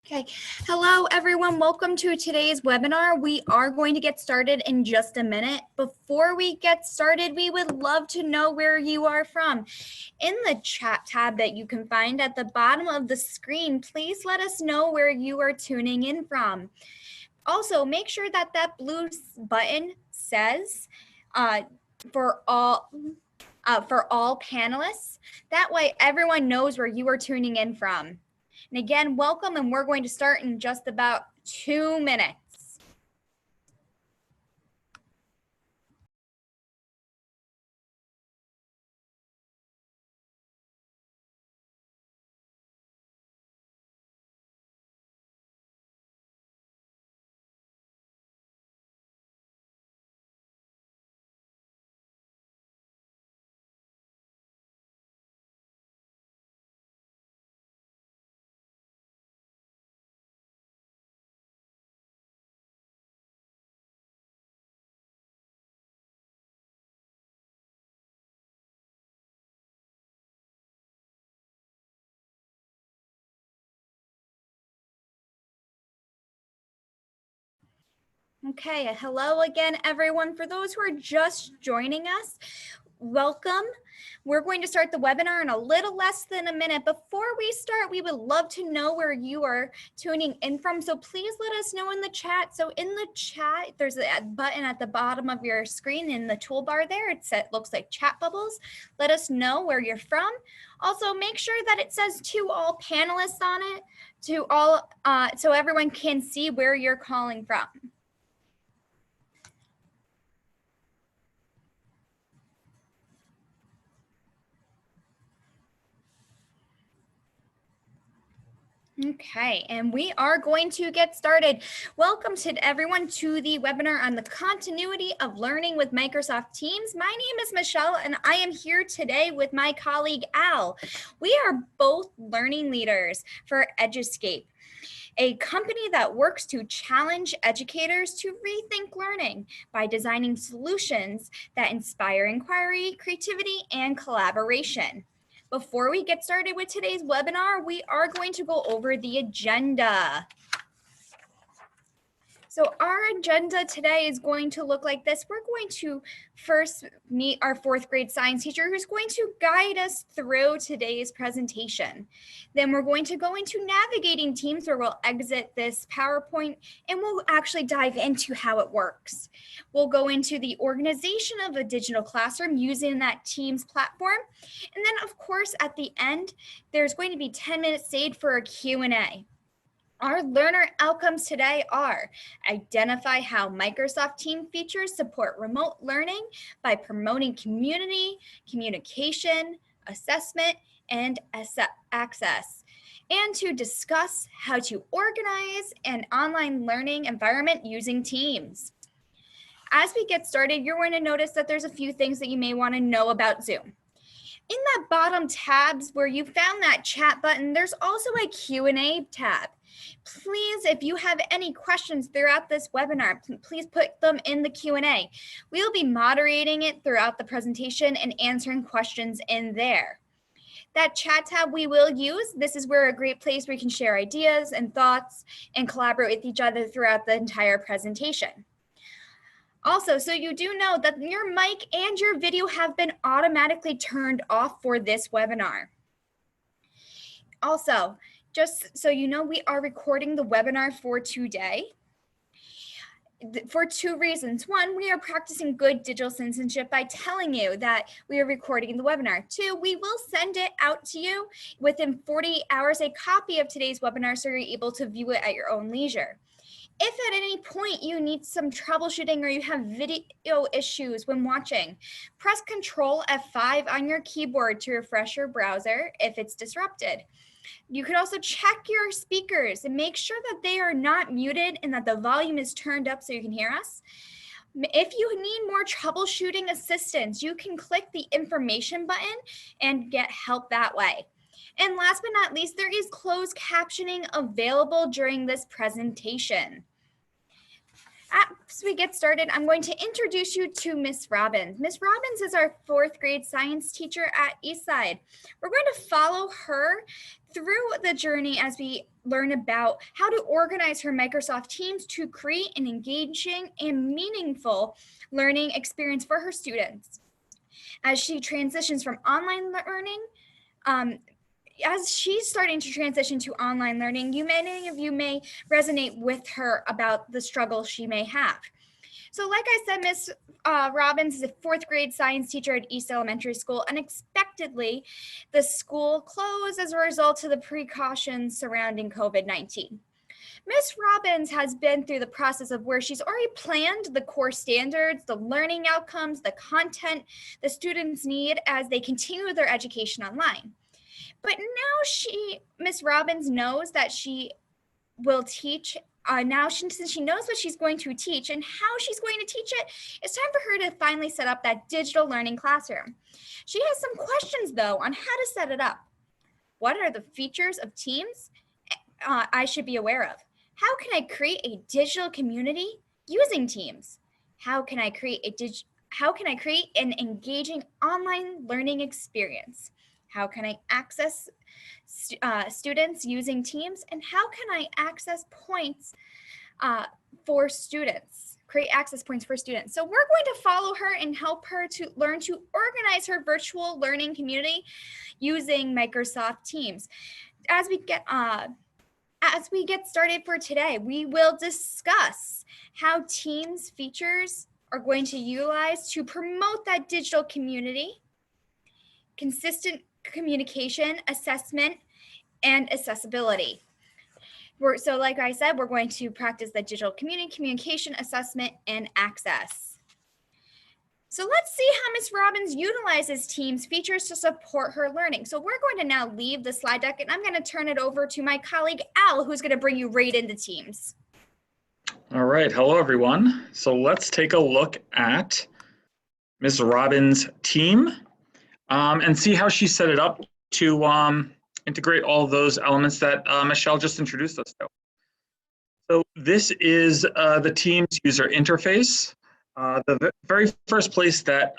Okay, hello everyone. Welcome to today's webinar. We are going to get started in just a minute. Before we get started, we would love to know where you are from. In the chat tab that you can find at the bottom of the screen, please let us know where you are tuning in from. Also, make sure that that blue button says for all panelists. That way everyone knows where you are tuning in from. And again, welcome, and we're going to start in just about 2 minutes. Okay, hello again, everyone. For those who are just joining us, welcome. We're going to start the webinar in a little less than a minute. Before we start, we would love to know where you are tuning in from. So please let us know in the chat. So in the chat, there's a button at the bottom of your screen in the toolbar there. It looks like chat bubbles. Let us know where you're from. Also, make sure that it says to all panelists on it, to all, so everyone can see where you're calling from. Okay, and we are going to get started. Welcome to everyone to the webinar on the continuity of learning with Microsoft Teams. My name is Michelle, and I am here today with my colleague Al. We are both learning leaders for Eduscape, a company that works to challenge educators to rethink learning by designing solutions that inspire inquiry, creativity, and collaboration. Before we get started with today's webinar, we are going to go over the agenda. So our agenda today is going to look like this. We're going to first meet our 4th grade science teacher who's going to guide us through today's presentation. Then we're going to go into navigating Teams, where we'll exit this PowerPoint and we'll actually dive into how it works. We'll go into the organization of a digital classroom using that Teams platform. And then of course, at the end, there's going to be 10 minutes saved for a Q&A. Our learner outcomes today are: identify how Microsoft Teams features support remote learning by promoting community, communication, assessment, and access, and to discuss how to organize an online learning environment using Teams. As we get started, you're going to notice that there's a few things that you may want to know about Zoom. In that bottom tabs where you found that chat button, there's also a Q&A tab. Please, if you have any questions throughout this webinar, please put them in the Q&A. We'll be moderating it throughout the presentation and answering questions in there. That chat tab we will use. This is where a great place where you can share ideas and thoughts and collaborate with each other throughout the entire presentation. Also, so you do know that your mic and your video have been automatically turned off for this webinar. Also, just so you know, we are recording the webinar for today for 2 reasons. 1, we are practicing good digital citizenship by telling you that we are recording the webinar. 2, we will send it out to you within 48 hours, a copy of today's webinar, so you're able to view it at your own leisure. If at any point you need some troubleshooting or you have video issues when watching, press Control F5 on your keyboard to refresh your browser if it's disrupted. You can also check your speakers and make sure that they are not muted and that the volume is turned up so you can hear us. If you need more troubleshooting assistance, you can click the information button and get help that way. And last but not least, there is closed captioning available during this presentation. As we get started, I'm going to introduce you to Miss Robbins. Miss Robbins is our 4th grade science teacher at Eastside. We're going to follow her through the journey as we learn about how to organize her Microsoft Teams to create an engaging and meaningful learning experience for her students. As she transitions from online learning, as she's starting to transition to online learning, many of you may resonate with her about the struggle she may have. So like I said, Miss Robbins is a 4th grade science teacher at East Elementary School. Unexpectedly, the school closed as a result of the precautions surrounding COVID-19. Miss Robbins has been through the process of where she's already planned the core standards, the learning outcomes, the content the students need as they continue their education online. But now Miss Robbins knows that she will teach. Since she knows what she's going to teach and how she's going to teach it, it's time for her to finally set up that digital learning classroom. She has some questions, though, on how to set it up. What are the features of Teams I should be aware of? How can I create a digital community using Teams? How can I create an engaging online learning experience? How can I access students using Teams? And how can I access points for students, create access points for students? So we're going to follow her and help her to learn to organize her virtual learning community using Microsoft Teams. As we get started for today, we will discuss how Teams features are going to utilize to promote that digital community, consistent communication, assessment, and accessibility. So like I said, we're going to practice the digital communication, assessment, and access. So let's see how Ms. Robbins utilizes Teams features to support her learning. So we're going to now leave the slide deck, and I'm going to turn it over to my colleague, Al, who's going to bring you right into Teams. All right, hello everyone. So let's take a look at Ms. Robbins' team and see how she set it up to integrate all those elements that Michelle just introduced us to. So this is the Teams user interface. The very first place that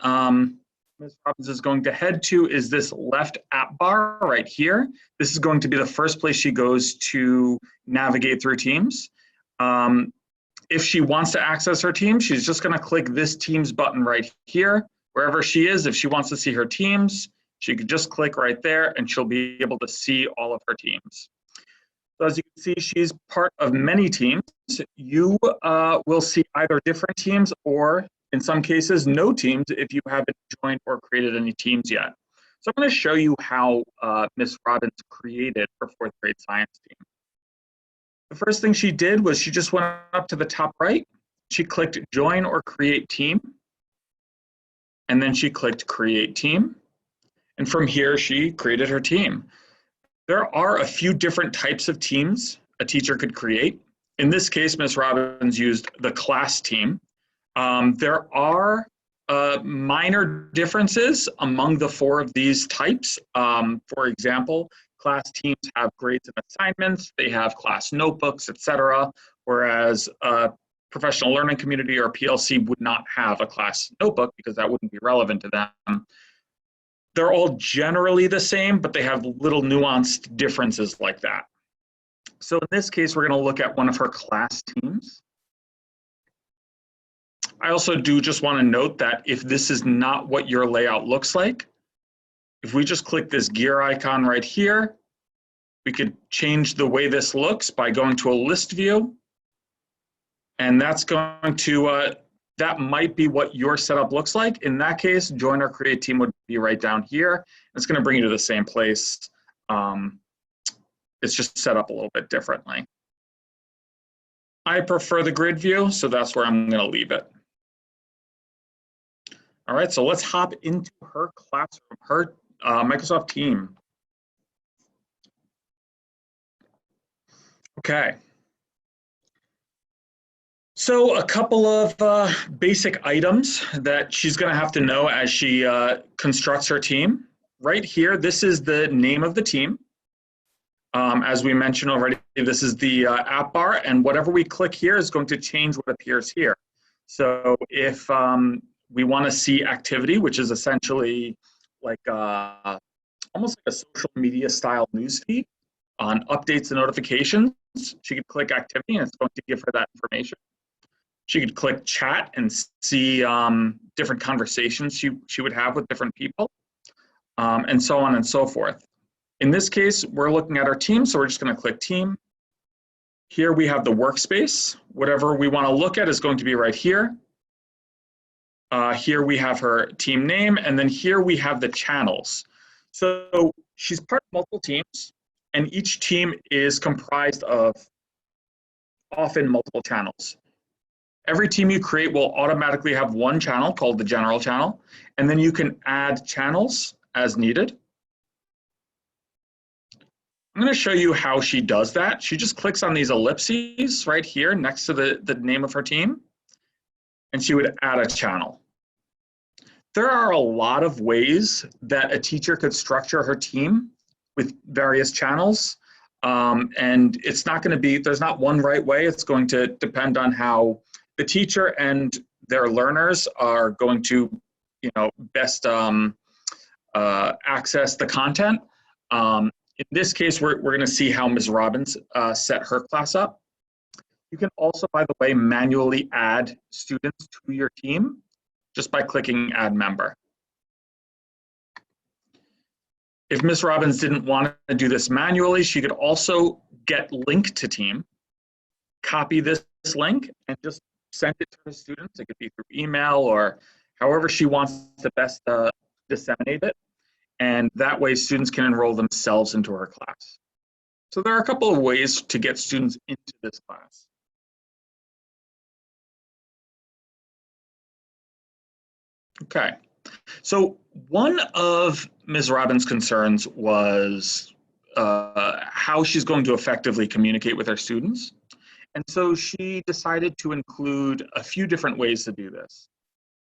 Ms. Robbins is going to head to is this left app bar right here. This is going to be the first place she goes to navigate through Teams. If she wants to access her Teams, she's just going to click this Teams button right here. Wherever she is, if she wants to see her Teams, she could just click right there and she'll be able to see all of her Teams. So as you can see, she's part of many teams. You will see either different teams or, in some cases, no teams if you haven't joined or created any teams yet. So I'm going to show you how Ms. Robbins created her 4th grade science team. The first thing she did was she just went up to the top right. She clicked Join or Create Team. And then she clicked Create Team. And from here, she created her team. There are a few different types of teams a teacher could create. In this case, Ms. Robbins used the class team. There are minor differences among the 4 of these types. For example, class teams have grades and assignments, they have class notebooks, etc., whereas professional learning community or PLC would not have a class notebook because that wouldn't be relevant to them. They're all generally the same, but they have little nuanced differences like that. So in this case, we're going to look at one of her class teams. I also do just want to note that if this is not what your layout looks like, if we just click this gear icon right here, we could change the way this looks by going to a list view. And that's going to, that might be what your setup looks like. In that case, join or create team would be right down here. It's going to bring you to the same place. It's just set up a little bit differently. I prefer the grid view, so that's where I'm going to leave it. All right, so let's hop into her classroom, her Microsoft team. Okay. So a couple of basic items that she's going to have to know as she constructs her team. Right here, this is the name of the team. As we mentioned already, this is the app bar, and whatever we click here is going to change what appears here. So if we want to see activity, which is essentially like almost like a social media style newsfeed on updates and notifications, she could click activity and it's going to give her that information. She could click chat and see different conversations she would have with different people, and so on and so forth. In this case, we're looking at our team, so we're just going to click team. Here we have the workspace. Whatever we want to look at is going to be right here. Here we have her team name, and then here we have the channels. So she's part of multiple teams, and each team is comprised of often multiple channels. Every team you create will automatically have one channel called the general channel, and then you can add channels as needed. I'm going to show you how she does that. She just clicks on these ellipses right here next to the name of her team, and she would add a channel. There are a lot of ways that a teacher could structure her team with various channels, and it's not going to be, there's not one right way. It's going to depend on how the teacher and their learners are going to, best access the content. In this case, we're going to see how Ms. Robbins set her class up. You can also, by the way, manually add students to your team just by clicking Add Member. If Ms. Robbins didn't want to do this manually, she could also get link to team, copy this link, and just send it to her students. It could be through email or however she wants to best disseminate it. And that way students can enroll themselves into her class. So there are a couple of ways to get students into this class. Okay, so one of Ms. Robbins' concerns was how she's going to effectively communicate with her students. And so she decided to include a few different ways to do this.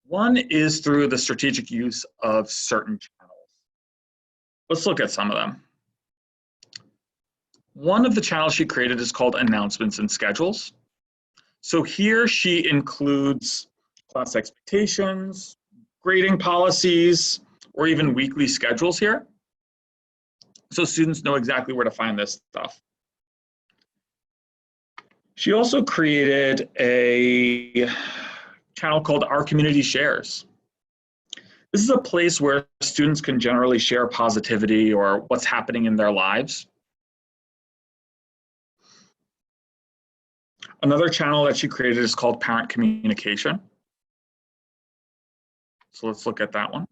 One is through the strategic use of certain channels. Let's look at some of them. One of the channels she created is called Announcements and Schedules. So here she includes class expectations, grading policies, or even weekly schedules here. So students know exactly where to find this stuff. She also created a channel called Our Community Shares. This is a place where students can generally share positivity or what's happening in their lives. Another channel that she created is called Parent Communication. So let's look at that one.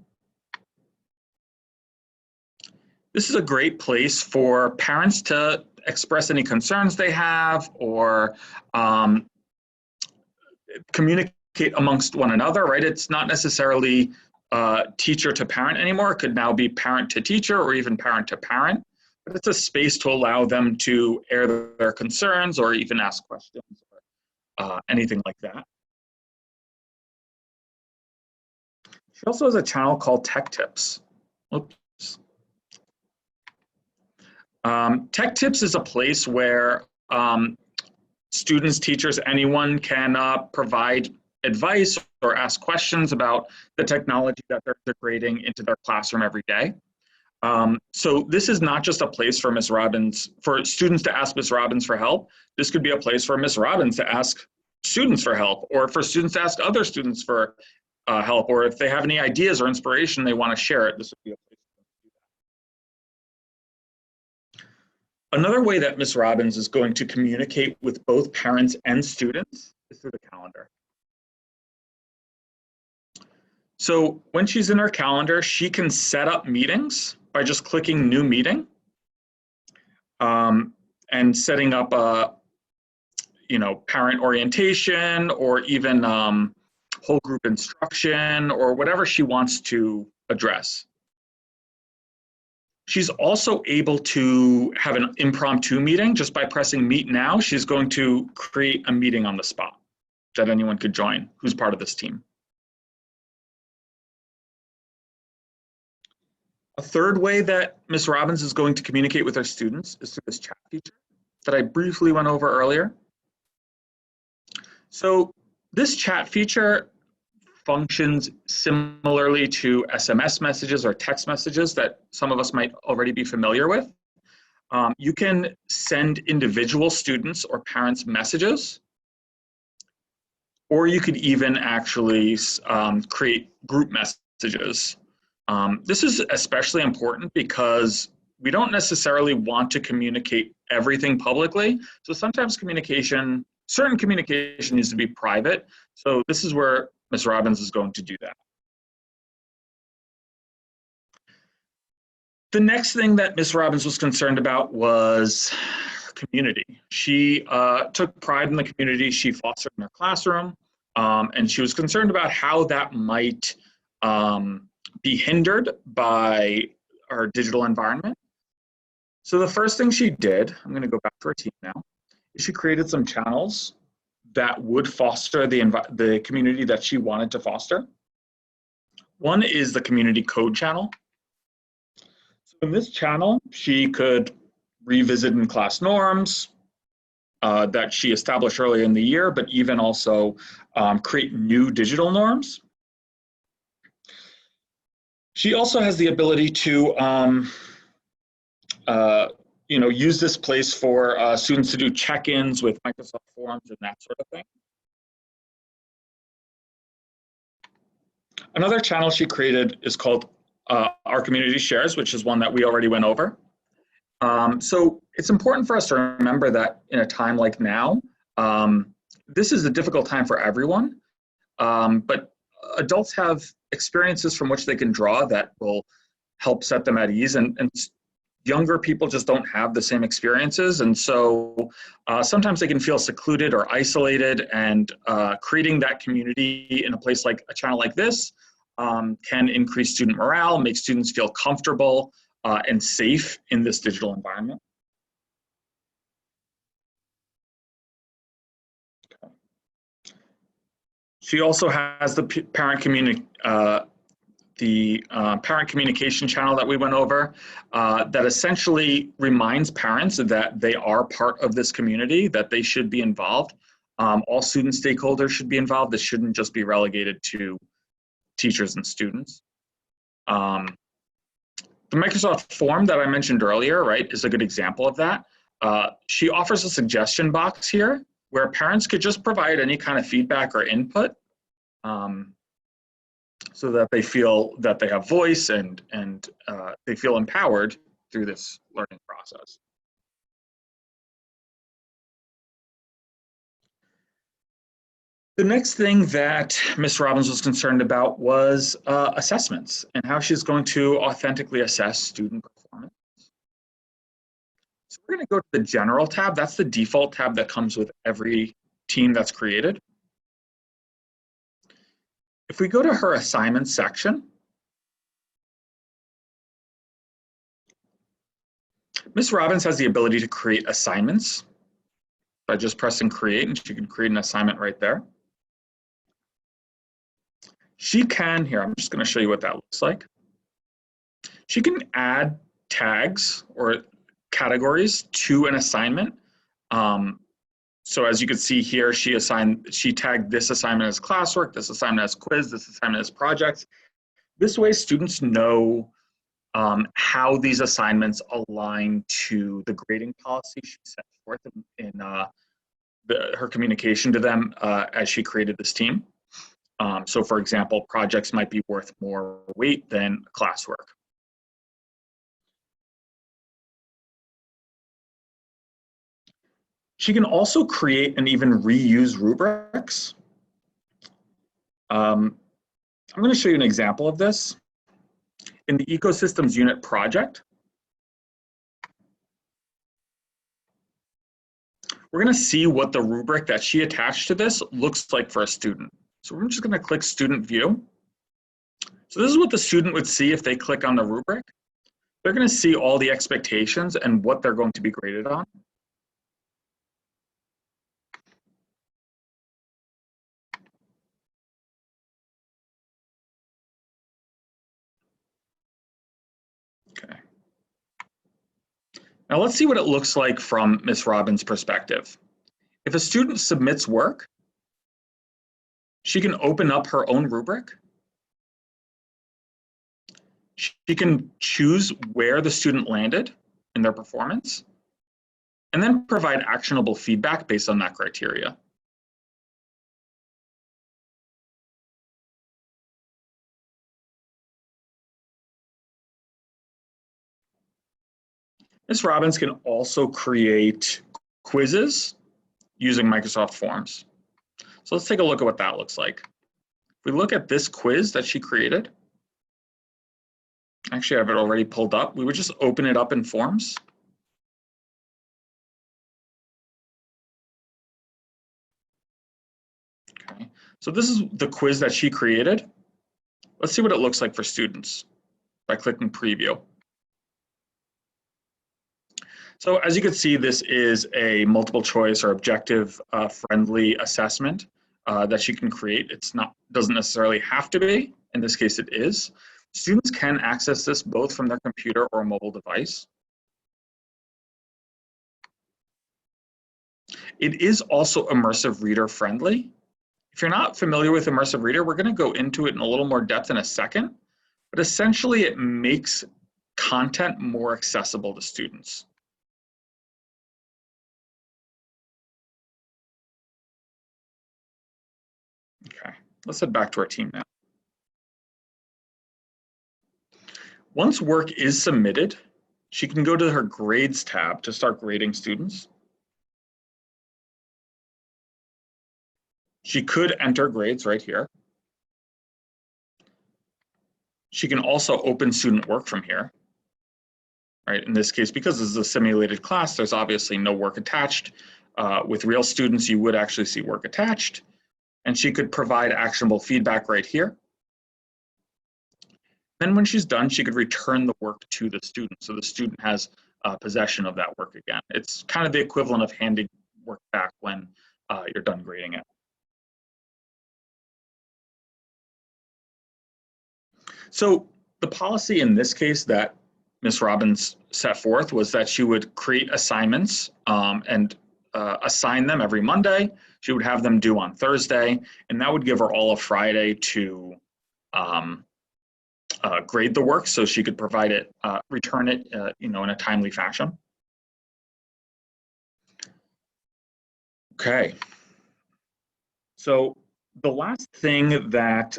This is a great place for parents to express any concerns they have or communicate amongst one another, right? It's not necessarily teacher to parent anymore. It could now be parent to teacher or even parent to parent. But it's a space to allow them to air their concerns or even ask questions or anything like that. She also has a channel called Tech Tips. Oops. Tech Tips is a place where students, teachers, anyone can provide advice or ask questions about the technology that they're integrating into their classroom every day. So this is not just a place for Ms. Robbins, for students to ask Ms. Robbins for help. This could be a place for Ms. Robbins to ask students for help, or for students to ask other students for help, or if they have any ideas or inspiration they want to share it, this would be a place for them to do that. Another way that Ms. Robbins is going to communicate with both parents and students is through the calendar. So when she's in her calendar, she can set up meetings by just clicking New Meeting and setting up a, parent orientation or even whole group instruction or whatever she wants to address. She's also able to have an impromptu meeting just by pressing Meet Now. She's going to create a meeting on the spot that anyone could join who's part of this team. A third way that Ms. Robbins is going to communicate with her students is through this chat feature. that I briefly went over earlier. So this chat feature functions similarly to SMS messages or text messages that some of us might already be familiar with. You can send individual students or parents messages, or you could even actually create group messages. This is especially important because we don't necessarily want to communicate everything publicly. So sometimes certain communication needs to be private. So this is where Ms. Robbins is going to do that. The next thing that Ms. Robbins was concerned about was community. She took pride in the community she fostered in her classroom, and she was concerned about how that might be hindered by our digital environment. So the first thing she did, I'm going to go back to her team now, is she created some channels that would foster the community that she wanted to foster. One is the community code channel. So in this channel, she could revisit in class norms that she established earlier in the year, but even also create new digital norms. She also has the ability to use this place for students to do check-ins with Microsoft Forms and that sort of thing. Another channel she created is called Our Community Shares, which is one that we already went over. So it's important for us to remember that in a time like now, this is a difficult time for everyone, but adults have experiences from which they can draw that will help set them at ease, and younger people just don't have the same experiences, and so sometimes they can feel secluded or isolated, and creating that community in a place like a channel like this can increase student morale, make students feel comfortable and safe in this digital environment. Okay. She also has the parent communication channel that we went over that essentially reminds parents that they are part of this community, that they should be involved. All student stakeholders should be involved. This shouldn't just be relegated to teachers and students. The Microsoft form that I mentioned earlier, right, is a good example of that. She offers a suggestion box here where parents could just provide any kind of feedback or input so that they feel that they have voice and they feel empowered through this learning process. The next thing that Ms. Robbins was concerned about was assessments and how she's going to authentically assess student performance. So we're going to go to the General tab. That's the default tab that comes with every team that's created. If we go to her assignments section, Ms. Robbins has the ability to create assignments by just pressing create, and she can create an assignment right there. She can, here, I'm just going to show you what that looks like. She can add tags or categories to an assignment. So as you can see here, she tagged this assignment as classwork, this assignment as quiz, this assignment as projects. This way students know how these assignments align to the grading policy she set forth in her communication to them as she created this team. So for example, projects might be worth more weight than classwork. She can also create and even reuse rubrics. I'm going to show you an example of this. In the Ecosystems Unit project, we're going to see what the rubric that she attached to this looks like for a student. So we're just going to click Student View. So this is what the student would see if they click on the rubric. They're going to see all the expectations and what they're going to be graded on. Okay. Now let's see what it looks like from Ms. Robbins' perspective. If a student submits work, she can open up her own rubric. She can choose where the student landed in their performance, and then provide actionable feedback based on that criteria. Ms. Robbins can also create quizzes using Microsoft Forms. So let's take a look at what that looks like. If we look at this quiz that she created, actually I have it already pulled up. We would just open it up in Forms. Okay, so this is the quiz that she created. Let's see what it looks like for students by clicking Preview. So as you can see, this is a multiple choice or objective friendly assessment that you can create. It's not, doesn't necessarily have to be. In this case, it is. Students can access this both from their computer or mobile device. It is also immersive reader friendly. If you're not familiar with immersive reader, we're going to go into it in a little more depth in a second, but essentially it makes content more accessible to students. Okay, let's head back to our team now. Once work is submitted, she can go to her grades tab to start grading students. She could enter grades right here. She can also open student work from here. Right, in this case, because this is a simulated class, there's obviously no work attached. With real students, you would actually see work attached. And she could provide actionable feedback right here. Then when she's done, she could return the work to the student. So the student has possession of that work again. It's kind of the equivalent of handing work back when you're done grading it. So the policy in this case that Ms. Robbins set forth was that she would create assignments and assign them every Monday. She would have them due on Thursday, and that would give her all of Friday to grade the work so she could provide it, return it, in a timely fashion. Okay. So the last thing that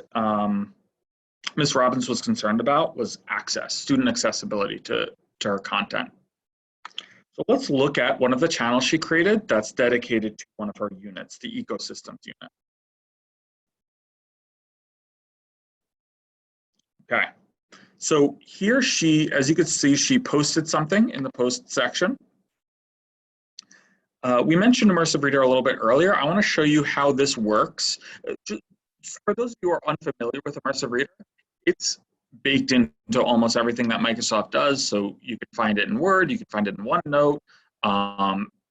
Ms. Robbins was concerned about was access, student accessibility to her content. So let's look at one of the channels she created that's dedicated to one of her units, the ecosystems unit. Okay, so here she, as you can see, she posted something in the post section. We mentioned immersive reader a little bit earlier. I want to show you how this works. For those of you who are unfamiliar with immersive reader, it's baked into almost everything that Microsoft does. So you can find it in Word, you can find it in OneNote.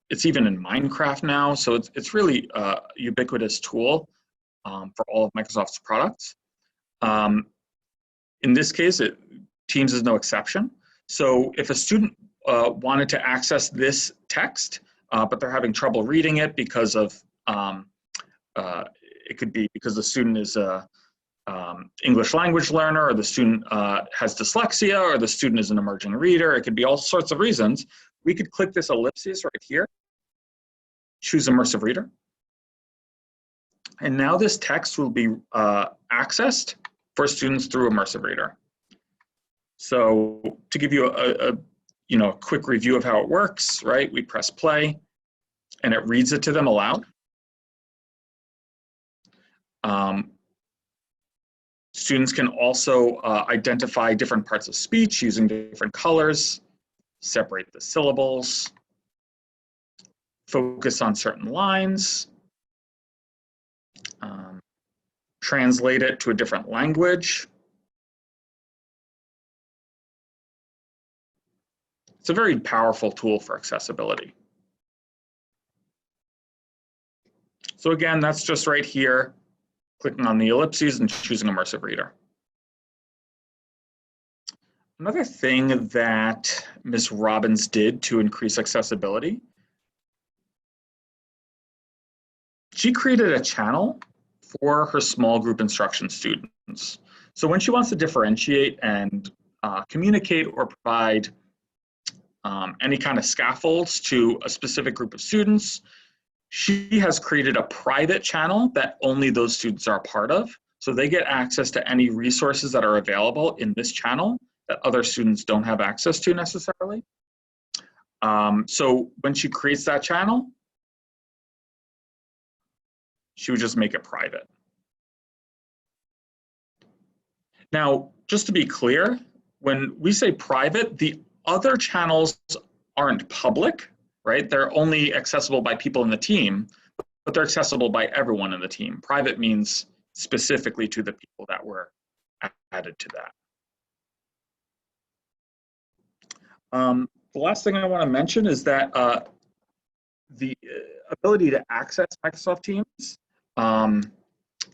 It's even in Minecraft now. So it's really a ubiquitous tool for all of Microsoft's products. In this case, Teams is no exception. So if a student wanted to access this text, but they're having trouble reading it because of, it could be because the student is a English language learner, or the student has dyslexia, or the student is an emerging reader. It could be all sorts of reasons. We could click this ellipsis right here, choose immersive reader. And now this text will be accessed for students through immersive reader. So to give you a quick review of how it works, right? We press play and it reads it to them aloud. Students can also identify different parts of speech using different colors, separate the syllables, focus on certain lines, translate it to a different language. It's a very powerful tool for accessibility. So again, that's just right here, clicking on the ellipses and choosing immersive reader. Another thing that Ms. Robbins did to increase accessibility, she created a channel for her small group instruction students. So when she wants to differentiate and communicate or provide any kind of scaffolds to a specific group of students, she has created a private channel that only those students are a part of. So they get access to any resources that are available in this channel that other students don't have access to necessarily. So when she creates that channel, she would just make it private. Now, just to be clear, when we say private, the other channels aren't public, right? They're only accessible by people in the team, but they're accessible by everyone in the team. Private means specifically to the people that were added to that. The last thing I want to mention is that the ability to access Microsoft Teams,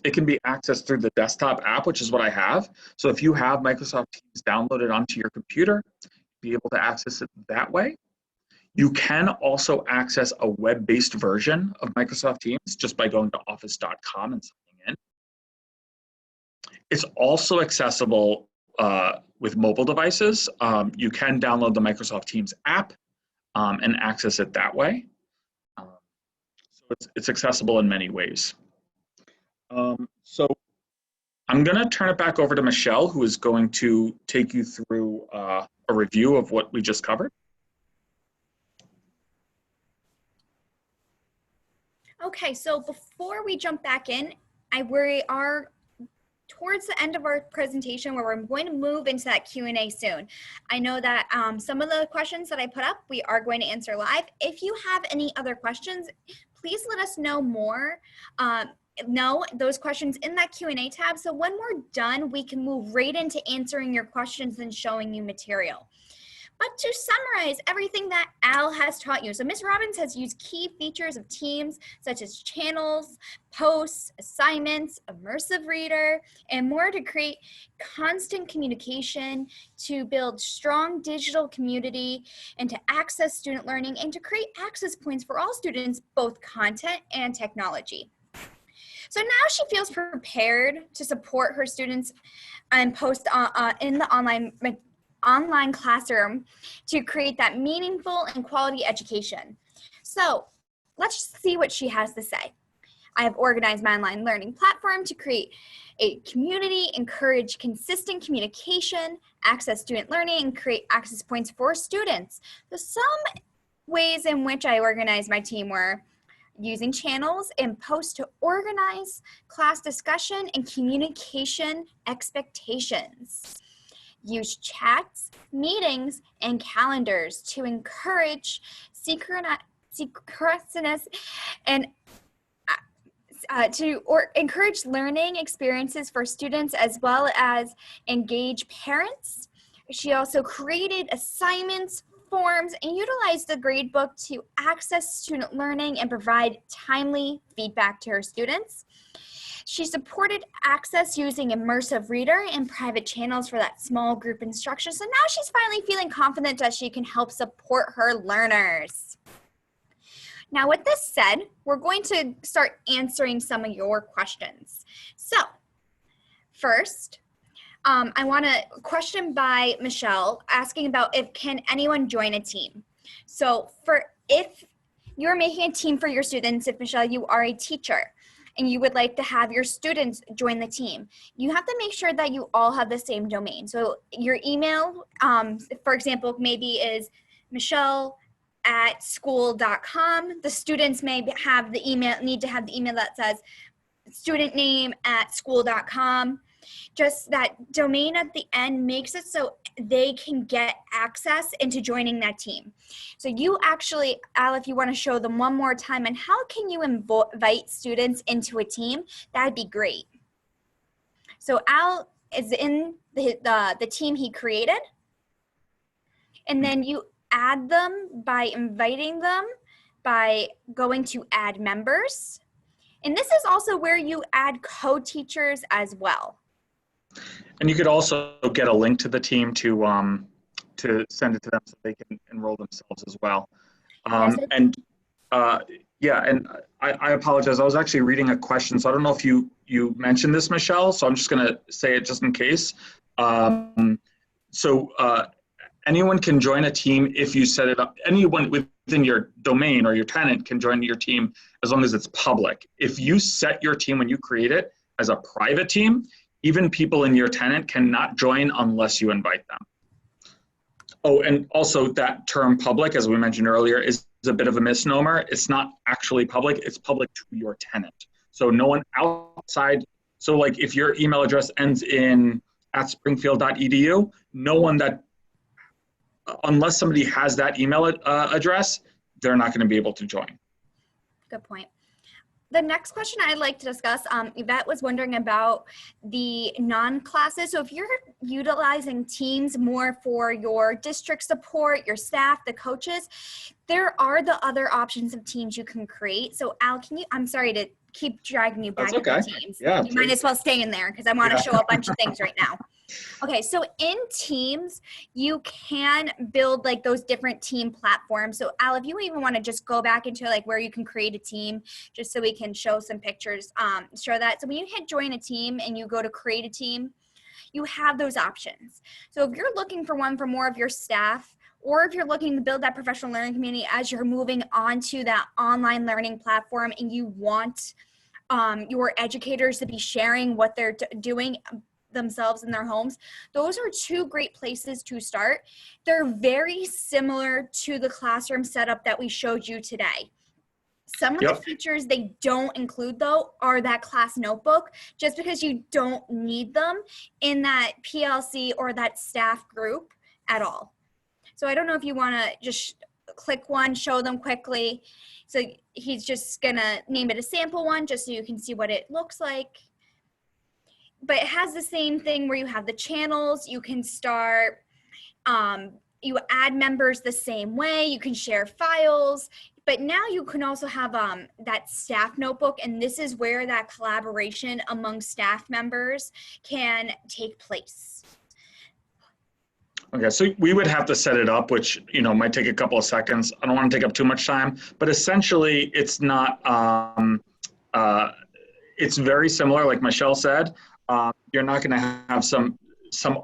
it can be accessed through the desktop app, which is what I have. So if you have Microsoft Teams downloaded onto your computer, be able to access it that way. You can also access a web-based version of Microsoft Teams just by going to office.com and signing in. It's also accessible with mobile devices. You can download the Microsoft Teams app and access it that way. So it's accessible in many ways. So I'm going to turn it back over to Michelle, who is going to take you through a review of what we just covered. Okay, so before we jump back in, we are towards the end of our presentation where we're going to move into that Q&A soon. I know that some of the questions that I put up, we are going to answer live. If you have any other questions, please let us know more. Know those questions in that Q&A tab. So when we're done, we can move right into answering your questions and showing you material. But to summarize everything that Al has taught you, so Ms. Robbins has used key features of Teams such as channels, posts, assignments, immersive reader, and more to create constant communication, to build strong digital community, and to access student learning, and to create access points for all students, both content and technology. So now she feels prepared to support her students and post in the online classroom to create that meaningful and quality education. So let's see what she has to say. I have organized my online learning platform to create a community, encourage consistent communication, access student learning, and create access points for students. So some ways in which I organized my team were using channels and posts to organize class discussion and communication expectations. Use chats, meetings, and calendars to encourage synchronous and encourage learning experiences for students as well as engage parents. She also created assignments, forms, and utilized the gradebook to access student learning and provide timely feedback to her students. She supported access using immersive reader and private channels for that small group instruction. So now she's finally feeling confident that she can help support her learners. Now with this said, we're going to start answering some of your questions. So first, I want a question by Michelle asking about can anyone join a team? So if you're making a team for your students, if Michelle, you are a teacher and you would like to have your students join the team, you have to make sure that you all have the same domain. So your email, for example, maybe is michelle@school.com. The students may have the email, need to have the email that says studentname@school.com. Just that domain at the end makes it so they can get access into joining that team. So you actually, Al, if you want to show them one more time and how can you invite students into a team, that'd be great. So Al is in the team he created, and then you add them by inviting them by going to add members. And this is also where you add co-teachers as well. And you could also get a link to the team to send it to them so they can enroll themselves as well. Yes. And yeah, and I apologize. I was actually reading a question, so I don't know if you mentioned this, Michelle. So I'm just going to say it just in case. So anyone can join a team if you set it up. Anyone within your domain or your tenant can join your team as long as it's public. If you set your team when you create it as a private team, even people in your tenant cannot join unless you invite them. Oh, and also that term public, as we mentioned earlier, is a bit of a misnomer. It's not actually public, it's public to your tenant. So no one outside, so like if your email address ends in @springfield.edu, no one that, unless somebody has that email address, they're not going to be able to join. Good point. The next question I'd like to discuss, Yvette was wondering about the non-classes. So if you're utilizing Teams more for your district support, your staff, the coaches, there are the other options of Teams you can create. So Al, I'm sorry to keep dragging you back That's okay. into Teams. Yeah, you might as well stay in there because I want to show a bunch of things right now. Okay, so in Teams, you can build like those different team platforms. So Al, if you even want to just go back into like where you can create a team, just so we can show some pictures, show that. So when you hit join a team and you go to create a team, you have those options. So if you're looking for one for more of your staff, or if you're looking to build that professional learning community as you're moving onto that online learning platform and you want your educators to be sharing what they're doing themselves in their homes, those are two great places to start. They're very similar to the classroom setup that we showed you today. Some of the features they don't include though are that class notebook, just because you don't need them in that PLC or that staff group at all. So I don't know if you want to just click one, show them quickly. So he's just gonna name it a sample one just so you can see what it looks like. But it has the same thing where you have the channels, you can start, you add members the same way, you can share files, but now you can also have that staff notebook, and this is where that collaboration among staff members can take place. Okay, so we would have to set it up, which might take a couple of seconds. I don't want to take up too much time, but essentially it's not, it's very similar, like Michelle said. You're not going to have some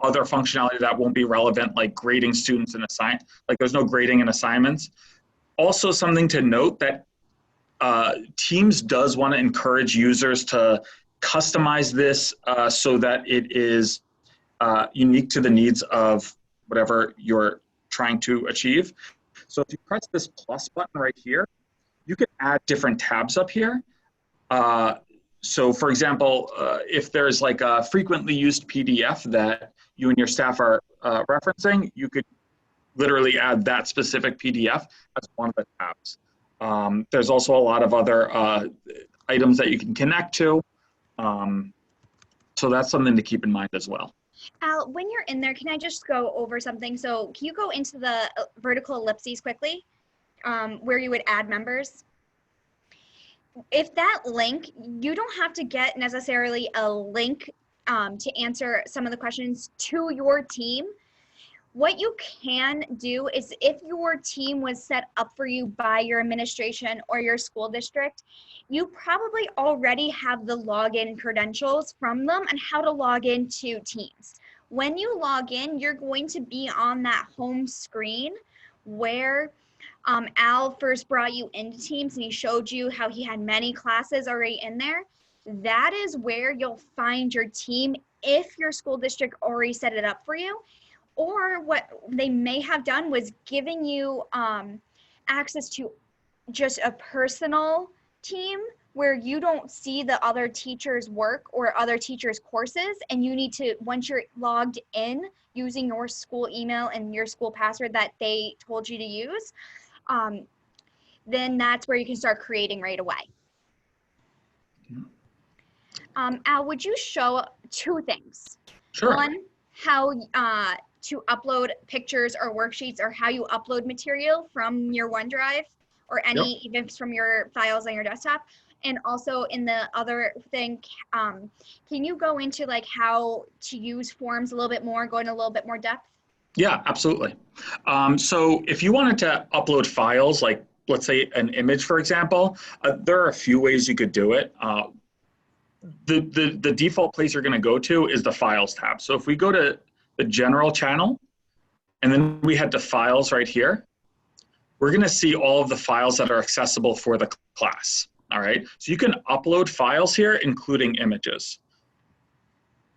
other functionality that won't be relevant, like grading students and like there's no grading and assignments. Also, something to note that Teams does want to encourage users to customize this so that it is unique to the needs of whatever you're trying to achieve. So if you press this plus button right here, you can add different tabs up here. So for example, if there's like a frequently used PDF that you and your staff are referencing, you could literally add that specific PDF as one of the tabs. There's also a lot of other items that you can connect to. So that's something to keep in mind as well. Al, when you're in there, can I just go over something? So can you go into the vertical ellipses quickly, where you would add members? If that link, you don't have to get necessarily a link to answer some of the questions to your team. What you can do is, if your team was set up for you by your administration or your school district, you probably already have the login credentials from them and how to log into Teams. When you log in, you're going to be on that home screen where Al first brought you into Teams and he showed you how he had many classes already in there. That is where you'll find your team if your school district already set it up for you. Or what they may have done was giving you access to just a personal team where you don't see the other teachers' work or other teachers' courses, and you need to, once you're logged in using your school email and your school password that they told you to use, then that's where you can start creating right away. Al, would you show two things? Sure. One, how to upload pictures or worksheets, or how you upload material from your OneDrive or any even from your files on your desktop. And also in the other thing, can you go into like how to use forms a little bit more, go into a little bit more depth? Yeah, absolutely. So if you wanted to upload files, like let's say an image, for example, there are a few ways you could do it. The default place you're going to go to is the Files tab. So if we go to the General channel, and then we head to Files right here, we're going to see all of the files that are accessible for the class. All right. So you can upload files here, including images.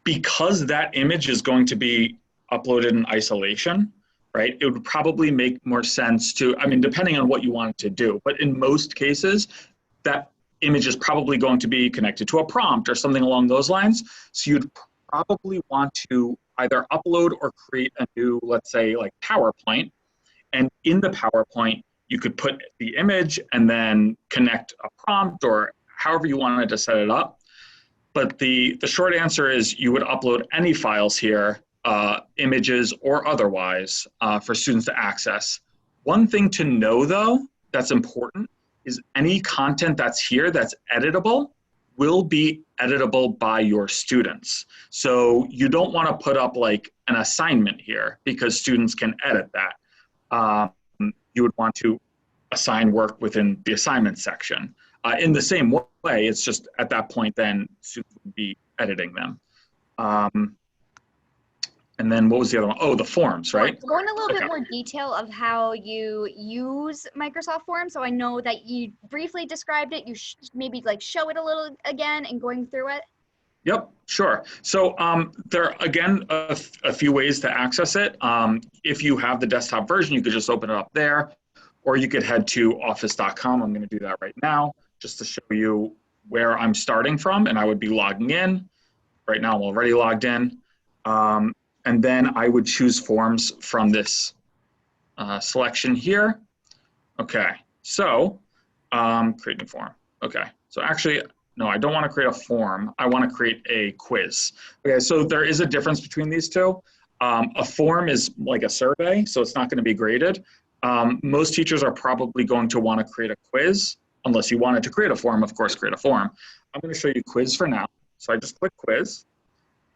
Because that image is going to be uploaded in isolation, right? It would probably make more sense to, I mean, depending on what you want to do, but in most cases, that image is probably going to be connected to a prompt or something along those lines. So you'd probably want to either upload or create a new, let's say like PowerPoint. And in the PowerPoint, you could put the image and then connect a prompt or however you wanted to set it up. But the short answer is you would upload any files here, images or otherwise, for students to access. One thing to know though, that's important, is any content that's here that's editable will be editable by your students. So you don't want to put up like an assignment here because students can edit that. You would want to assign work within the assignment section. In the same way, it's just at that point then students would be editing them. And then what was the other one? Oh, the forms, right? Go into a little bit more detail of how you use Microsoft Forms. So I know that you briefly described it. You maybe like show it a little again and going through it. Yep, sure. So there are, again, a few ways to access it. If you have the desktop version, you could just open it up there, or you could head to office.com. I'm going to do that right now just to show you where I'm starting from, and I would be logging in. Right now I'm already logged in. And then I would choose forms from this selection here. Okay, so create new form. Okay, so actually, no, I don't want to create a form. I want to create a quiz. Okay, so there is a difference between these two. A form is like a survey, so it's not going to be graded. Most teachers are probably going to want to create a quiz. Unless you wanted to create a form, of course, create a form. I'm going to show you quiz for now. So I just click quiz.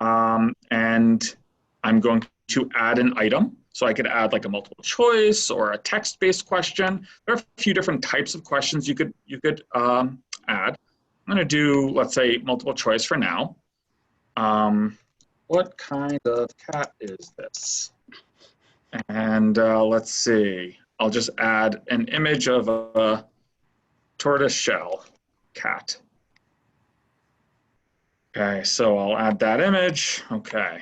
And I'm going to add an item. So I could add like a multiple choice or a text-based question. There are a few different types of questions you could add. I'm going to do, let's say, multiple choice for now. What kind of cat is this? And let's see. I'll just add an image of a tortoiseshell cat. Okay, so I'll add that image. Okay.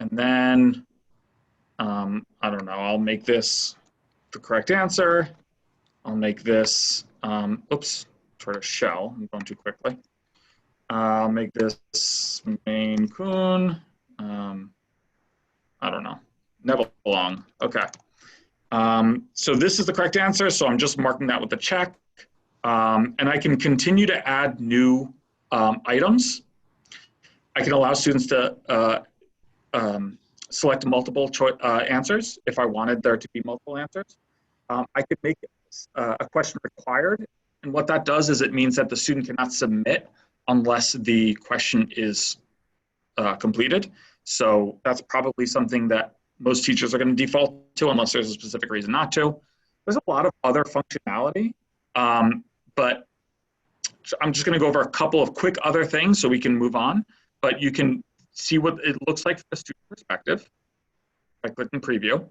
And then, I don't know, I'll make this the correct answer. I'll make this, oops, tortoise shell. I'm going too quickly. I'll make this Maine Coon. I don't know, Nebelong. Okay. So this is the correct answer. So I'm just marking that with a check. And I can continue to add new items. I can allow students to select multiple answers if I wanted there to be multiple answers. I could make a question required, and what that does is it means that the student cannot submit unless the question is completed. So that's probably something that most teachers are going to default to unless there's a specific reason not to. There's a lot of other functionality, but I'm just going to go over a couple of quick other things so we can move on. But you can see what it looks like from a student perspective by clicking preview.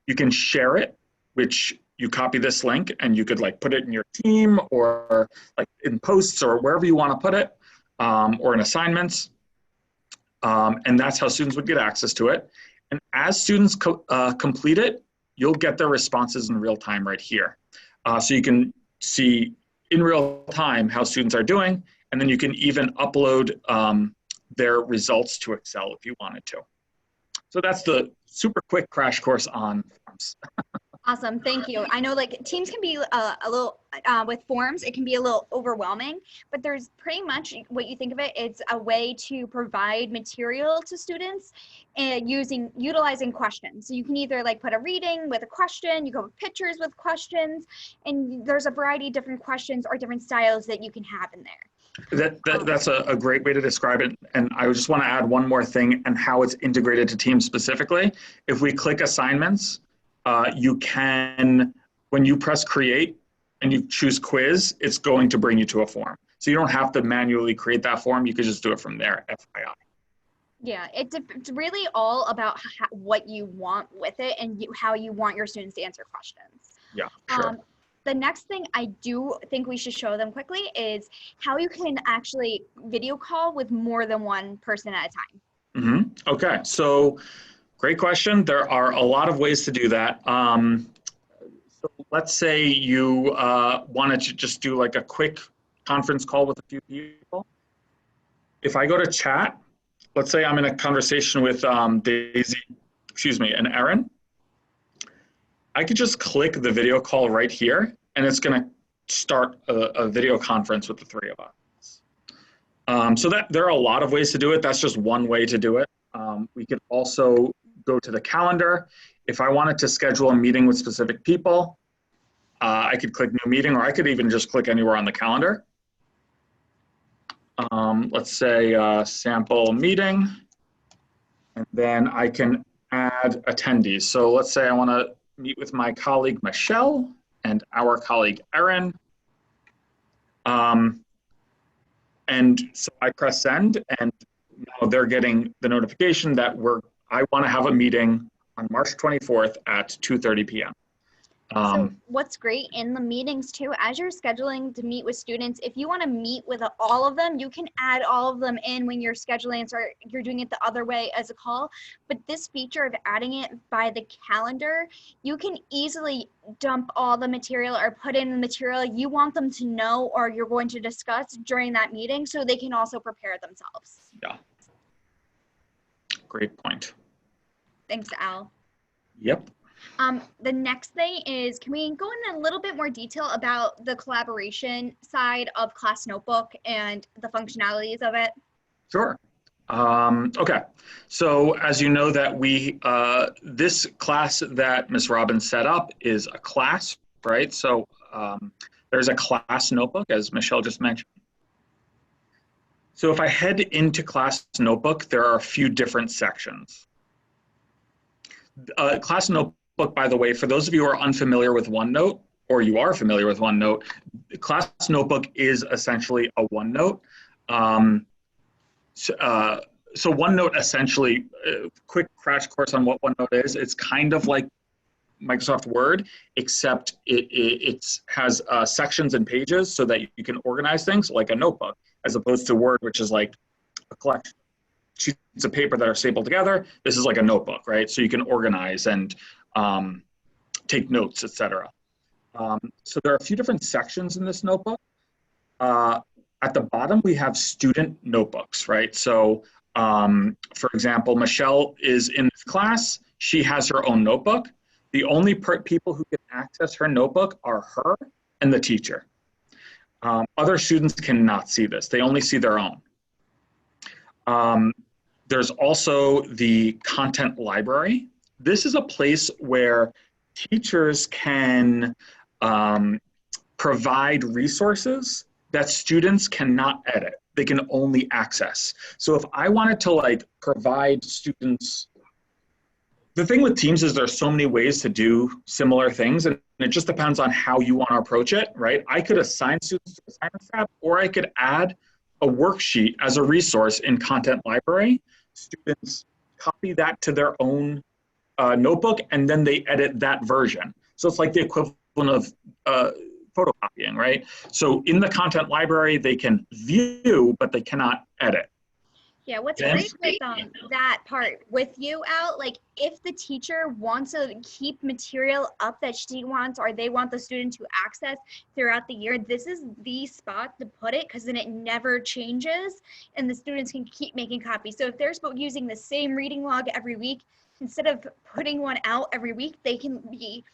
You can share it, which you copy this link and you could like put it in your team or like in posts or wherever you want to put it, or in assignments. And that's how students would get access to it. And as students complete it, you'll get their responses in real time right here. So you can see in real time how students are doing, and then you can even upload their results to Excel if you wanted to. So that's the super quick crash course on forms. Awesome, thank you. I know like teams can be a little, with forms, it can be a little overwhelming, but there's pretty much what you think of it, it's a way to provide material to students and utilizing questions. So you can either like put a reading with a question, you go with pictures with questions, and there's a variety of different questions or different styles that you can have in there. That's a great way to describe it. And I just want to add one more thing and how it's integrated to Teams specifically. If we click assignments, you can, when you press create and you choose quiz, it's going to bring you to a form. So you don't have to manually create that form. You could just do it from there, FYI. Yeah, it's really all about what you want with it and how you want your students to answer questions. Yeah, sure. The next thing I do think we should show them quickly is how you can actually video call with more than one person at a time. Okay, so great question. There are a lot of ways to do that. So let's say you wanted to just do like a quick conference call with a few people. If I go to chat, let's say I'm in a conversation with Daisy, and Erin. I could just click the video call right here, and it's going to start a video conference with the three of us. So there are a lot of ways to do it. That's just one way to do it. We could also go to the calendar. If I wanted to schedule a meeting with specific people, I could click new meeting, or I could even just click anywhere on the calendar. Let's say sample meeting, and then I can add attendees. So let's say I want to meet with my colleague Michelle and our colleague Erin. And so I press send, and now they're getting the notification that I want to have a meeting on March 24th at 2:30 p.m. So what's great in the meetings too, as you're scheduling to meet with students, if you want to meet with all of them, you can add all of them in when you're scheduling, or you're doing it the other way as a call. But this feature of adding it by the calendar, you can easily dump all the material or put in the material you want them to know or you're going to discuss during that meeting, so they can also prepare themselves. Yeah. Great point. Thanks, Al. Yep. The next thing is, can we go in a little bit more detail about the collaboration side of Class Notebook and the functionalities of it? Sure. Okay. So as you know that this class that Ms. Robbins set up is a class, right? So there's a class notebook, as Michelle just mentioned. So if I head into Class Notebook, there are a few different sections. Class Notebook, by the way, for those of you who are unfamiliar with OneNote, or you are familiar with OneNote, Class Notebook is essentially a OneNote. So OneNote essentially, quick crash course on what OneNote is. It's kind of like Microsoft Word, except it has sections and pages so that you can organize things like a notebook, as opposed to Word, which is like a collection of sheets of paper that are stapled together. This is like a notebook, right? So you can organize and take notes, etc. So there are a few different sections in this notebook. At the bottom, we have student notebooks, right? So for example, Michelle is in this class. She has her own notebook. The only people who can access her notebook are her and the teacher. Other students cannot see this. They only see their own. There's also the content library. This is a place where teachers can provide resources that students cannot edit. They can only access. So if I wanted to provide students, the thing with Teams is there's so many ways to do similar things, and it just depends on how you want to approach it, right? I could assign students to assignments tab, or I could add a worksheet as a resource in content library. Students copy that to their own notebook, and then they edit that version. So it's like the equivalent of photocopying, right? So in the content library, they can view, but they cannot edit. Yeah, what's great with that part with you, Al, if the teacher wants to keep material up that she wants or they want the student to access throughout the year, this is the spot to put it, because then it never changes and the students can keep making copies. So if they're using the same reading log every week, instead of putting one out every week, they can be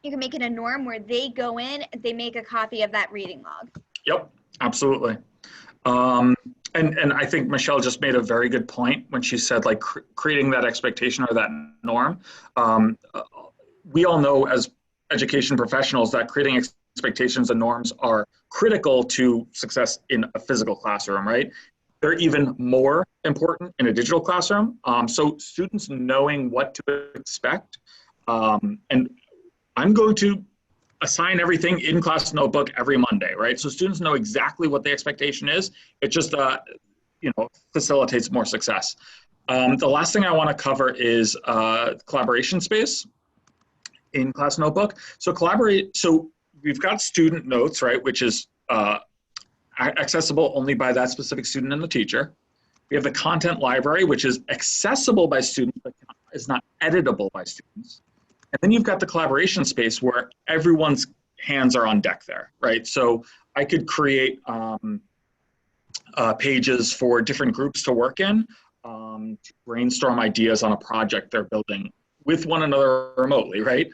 You can make it a norm where they go in, they make a copy of that reading log. Yep, absolutely. And I think Michelle just made a very good point when she said like creating that expectation or that norm. We all know as education professionals that creating expectations and norms are critical to success in a physical classroom, right? They're even more important in a digital classroom. So students knowing what to expect, and I'm going to assign everything in class notebook every Monday, right? So students know exactly what the expectation is. It just, facilitates more success. The last thing I want to cover is collaboration space in class notebook. So we've got student notes, right, which is accessible only by that specific student and the teacher. We have the content library, which is accessible by students, but is not editable by students. And then you've got the collaboration space where everyone's hands are on deck there, right? So I could create pages for different groups to work in, to brainstorm ideas on a project they're building with one another remotely, right?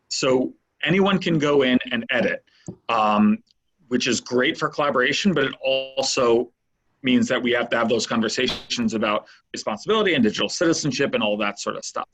So anyone can go in and edit, which is great for collaboration, but it also means that we have to have those conversations about responsibility and digital citizenship and all that sort of stuff.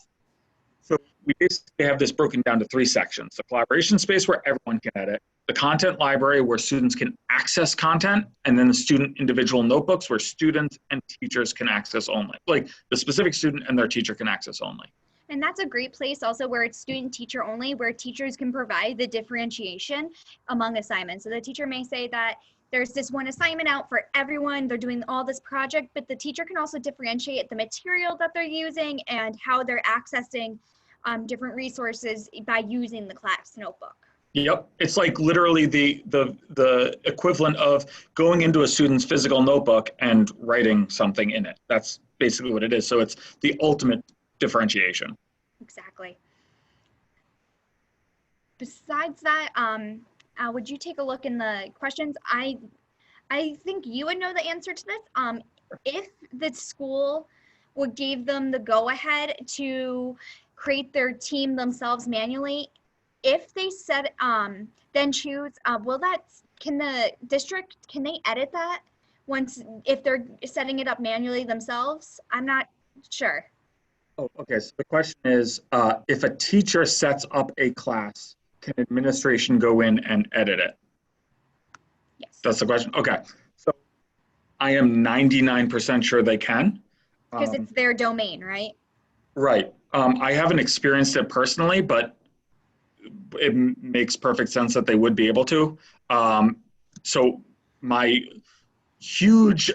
So we basically have this broken down to 3 sections: the collaboration space where everyone can edit, the content library where students can access content, and then the student individual notebooks where students and teachers can access only. Like the specific student and their teacher can access only. And that's a great place also where it's student teacher only, where teachers can provide the differentiation among assignments. So the teacher may say that there's this one assignment out for everyone, they're doing all this project, but the teacher can also differentiate the material that they're using and how they're accessing different resources by using the class notebook. Yep, it's like literally the equivalent of going into a student's physical notebook and writing something in it. That's basically what it is. So it's the ultimate differentiation. Exactly. Besides that, would you take a look in the questions? I think you would know the answer to this. If the school would give them the go-ahead to create their team themselves manually, if they said then choose, can the district, can they edit that if they're setting it up manually themselves? I'm not sure. Oh, okay. So the question is, if a teacher sets up a class, can administration go in and edit it? Yes. That's the question. Okay. So I am 99% sure they can. Because it's their domain, right? Right. I haven't experienced it personally, but it makes perfect sense that they would be able to. So my huge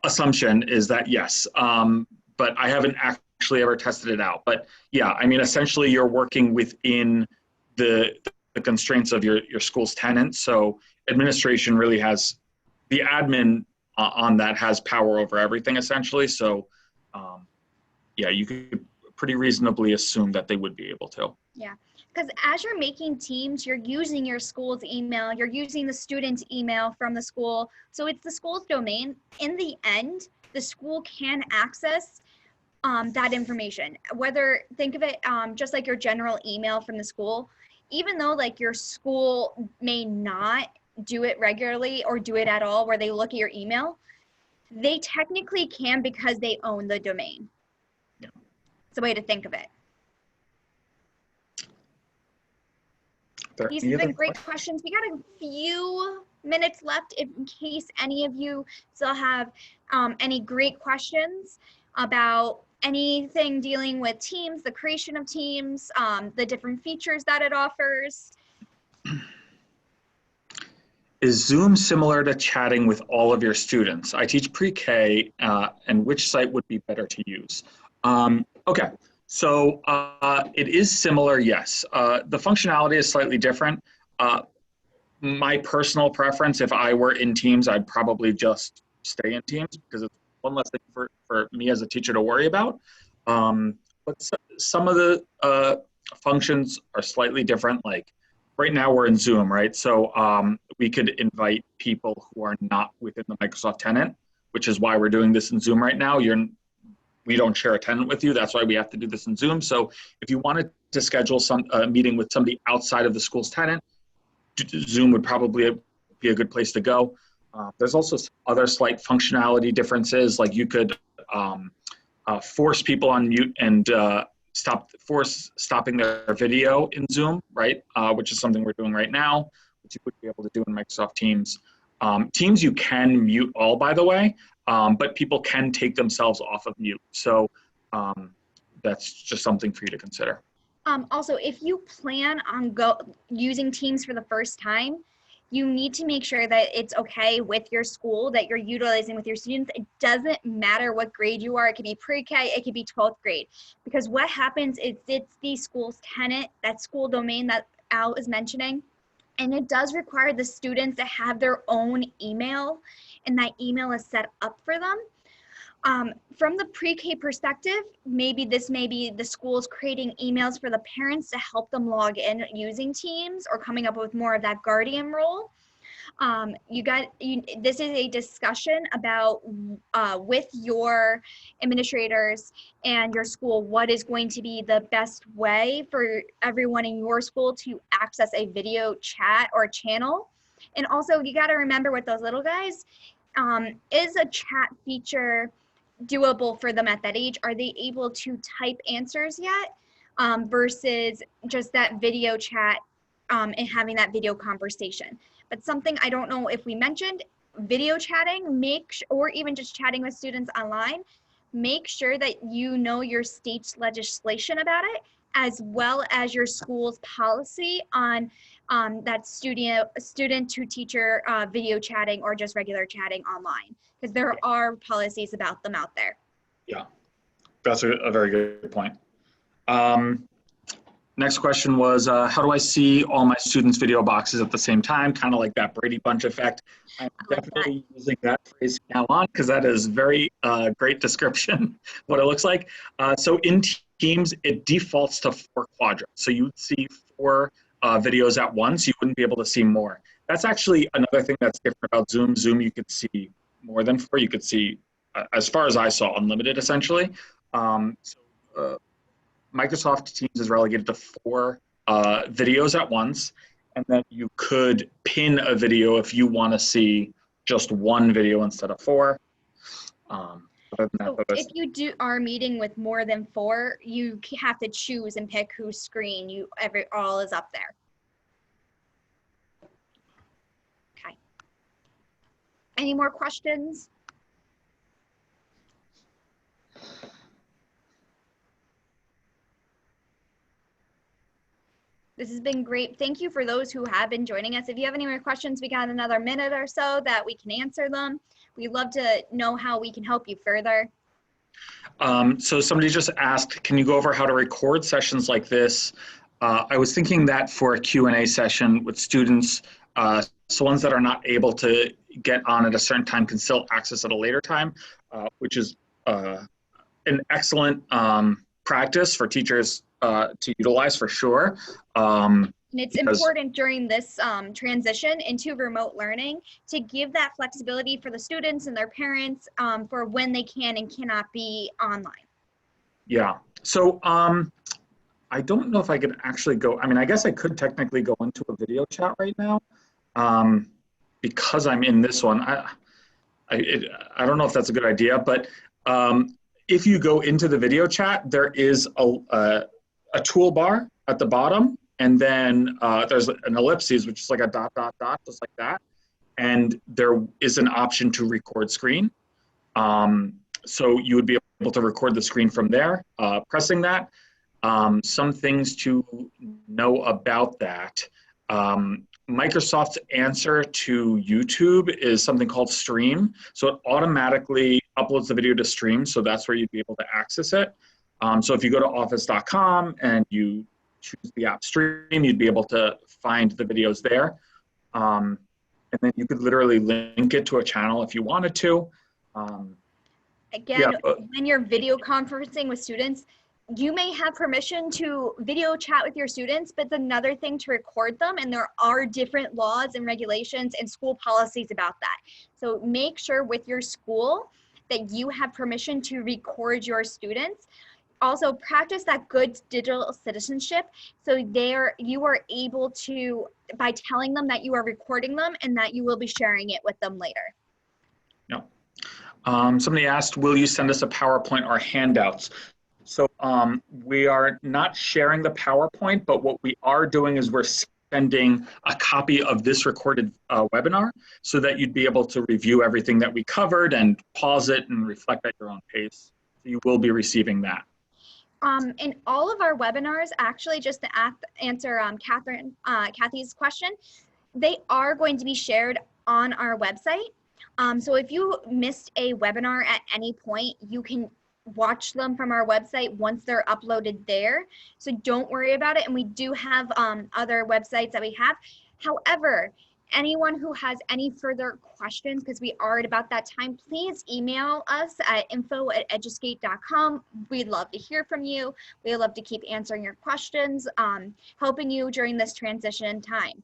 assumption is that yes, but I haven't actually ever tested it out. But yeah, I mean, essentially you're working within the constraints of your school's tenant. So administration really has, the admin on that has power over everything essentially. So yeah, you could pretty reasonably assume that they would be able to. Yeah, because as you're making teams, you're using your school's email, you're using the student's email from the school. So it's the school's domain. In the end, the school can access that information. Think of it just like your general email from the school, even though like your school may not do it regularly or do it at all where they look at your email, they technically can because they own the domain. Yeah. It's a way to think of it. These have been great questions. We got a few minutes left in case any of you still have any great questions about anything dealing with teams, the creation of teams, the different features that it offers. Is Zoom similar to chatting with all of your students? I teach pre-K, and which site would be better to use? Okay, so it is similar, yes. The functionality is slightly different. My personal preference, if I were in Teams, I'd probably just stay in Teams because it's one less thing for me as a teacher to worry about. But some of the functions are slightly different. Like right now we're in Zoom, right? So we could invite people who are not within the Microsoft tenant, which is why we're doing this in Zoom right now. We don't share a tenant with you. That's why we have to do this in Zoom. So if you wanted to schedule a meeting with somebody outside of the school's tenant, Zoom would probably be a good place to go. There's also other slight functionality differences, like you could force people on mute and stopping their video in Zoom, right? Which is something we're doing right now, which you would be able to do in Microsoft Teams. Teams you can mute all, by the way, but people can take themselves off of mute. So that's just something for you to consider. Also, if you plan on using Teams for the first time, you need to make sure that it's okay with your school that you're utilizing with your students. It doesn't matter what grade you are. It could be pre-K, it could be 12th grade. Because what happens is it's the school's tenant, that school domain that Al is mentioning, and it does require the students to have their own email, and that email is set up for them. From the pre-K perspective, maybe the schools creating emails for the parents to help them log in using Teams or coming up with more of that guardian role. This is a discussion about with your administrators and your school, what is going to be the best way for everyone in your school to access a video chat or channel. And also you got to remember with those little guys, is a chat feature doable for them at that age? Are they able to type answers yet? Versus just that video chat and having that video conversation. But something I don't know if we mentioned, video chatting, or even just chatting with students online, make sure that you know your state's legislation about it, as well as your school's policy on that student to teacher video chatting or just regular chatting online, because there are policies about them out there. Yeah, that's a very good point. Next question was, how do I see all my students' video boxes at the same time? Kind of like that Brady Bunch effect. I'm definitely using that phrase now on, because that is very great description, what it looks like. So in Teams, it defaults to 4 quadrants. So you would see 4 videos at once. You wouldn't be able to see more. That's actually another thing that's different about Zoom. Zoom, you could see more than 4. You could see, as far as I saw, unlimited, essentially. Microsoft Teams is relegated to 4 videos at once, and then you could pin a video if you want to see just 1 video instead of 4. So if you are meeting with more than 4, you have to choose and pick whose screen all is up there. Okay. Any more questions? This has been great. Thank you for those who have been joining us. If you have any more questions, we got another minute or so that we can answer them. We'd love to know how we can help you further. So somebody just asked, can you go over how to record sessions like this? I was thinking that for a Q&A session with students, so ones that are not able to get on at a certain time can still access at a later time, which is an excellent practice for teachers to utilize for sure. And it's important during this transition into remote learning to give that flexibility for the students and their parents for when they can and cannot be online. Yeah, so I don't know if I could actually go, I mean, I guess I could technically go into a video chat right now because I'm in this one. I don't know if that's a good idea, but if you go into the video chat, there is a toolbar at the bottom, and then there's an ellipses, which is like a dot, dot, dot, just like that. And there is an option to record screen. So you would be able to record the screen from there, pressing that. Some things to know about that. Microsoft's answer to YouTube is something called Stream. So it automatically uploads the video to Stream, so that's where you'd be able to access it. So if you go to office.com and you choose the app Stream, you'd be able to find the videos there. And then you could literally link it to a channel if you wanted to. Again, when you're video conferencing with students, you may have permission to video chat with your students, but it's another thing to record them, and there are different laws and regulations and school policies about that. So make sure with your school that you have permission to record your students. Also practice that good digital citizenship. So you are able to, by telling them that you are recording them and that you will be sharing it with them later. Yeah. Somebody asked, will you send us a PowerPoint or handouts? So we are not sharing the PowerPoint, but what we are doing is we're sending a copy of this recorded webinar so that you'd be able to review everything that we covered and pause it and reflect at your own pace. So you will be receiving that. In all of our webinars, actually, just to answer Kathy's question, they are going to be shared on our website. So if you missed a webinar at any point, you can watch them from our website once they're uploaded there. So don't worry about it. And we do have other websites that we have. However, anyone who has any further questions, because we are at about that time, please email us at info@eduscape.com. We'd love to hear from you. We'd love to keep answering your questions, helping you during this transition time.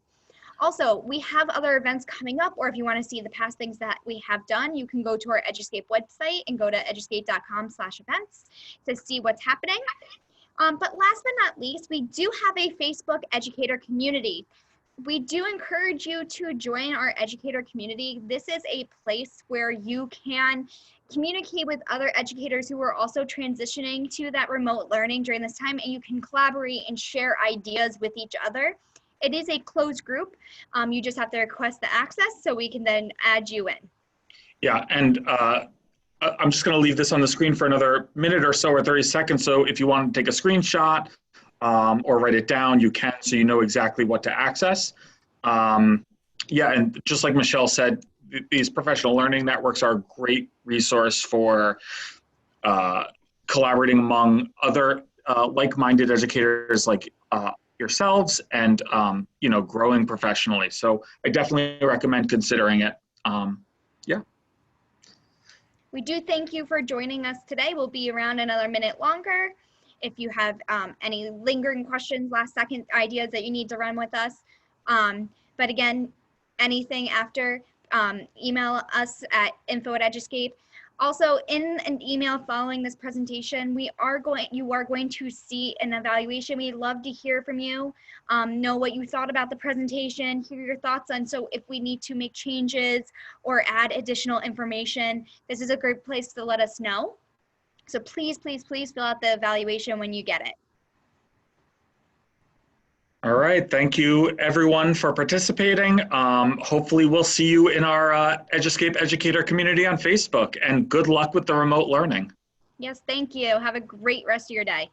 Also, we have other events coming up, or if you want to see the past things that we have done, you can go to our Eduscape website and go to eduscape.com/events to see what's happening. But last but not least, we do have a Facebook educator community. We do encourage you to join our educator community. This is a place where you can communicate with other educators who are also transitioning to that remote learning during this time, and you can collaborate and share ideas with each other. It is a closed group. You just have to request the access so we can then add you in. Yeah, and I'm just going to leave this on the screen for another minute or so or 30 seconds. So if you want to take a screenshot or write it down, you can, so you know exactly what to access. Yeah, and just like Michelle said, these professional learning networks are a great resource for collaborating among other like-minded educators like yourselves and growing professionally. So I definitely recommend considering it. Yeah. We do thank you for joining us today. We'll be around another minute longer. If you have any lingering questions, last second ideas that you need to run with us. But again, anything after, email us at info@eduscape. Also, in an email following this presentation, you are going to see an evaluation. We'd love to hear from you, know what you thought about the presentation, hear your thoughts on, so if we need to make changes or add additional information, this is a great place to let us know. So please, please, please fill out the evaluation when you get it. All right, thank you everyone for participating. Hopefully we'll see you in our Eduscape educator community on Facebook, and good luck with the remote learning. Yes, thank you. Have a great rest of your day.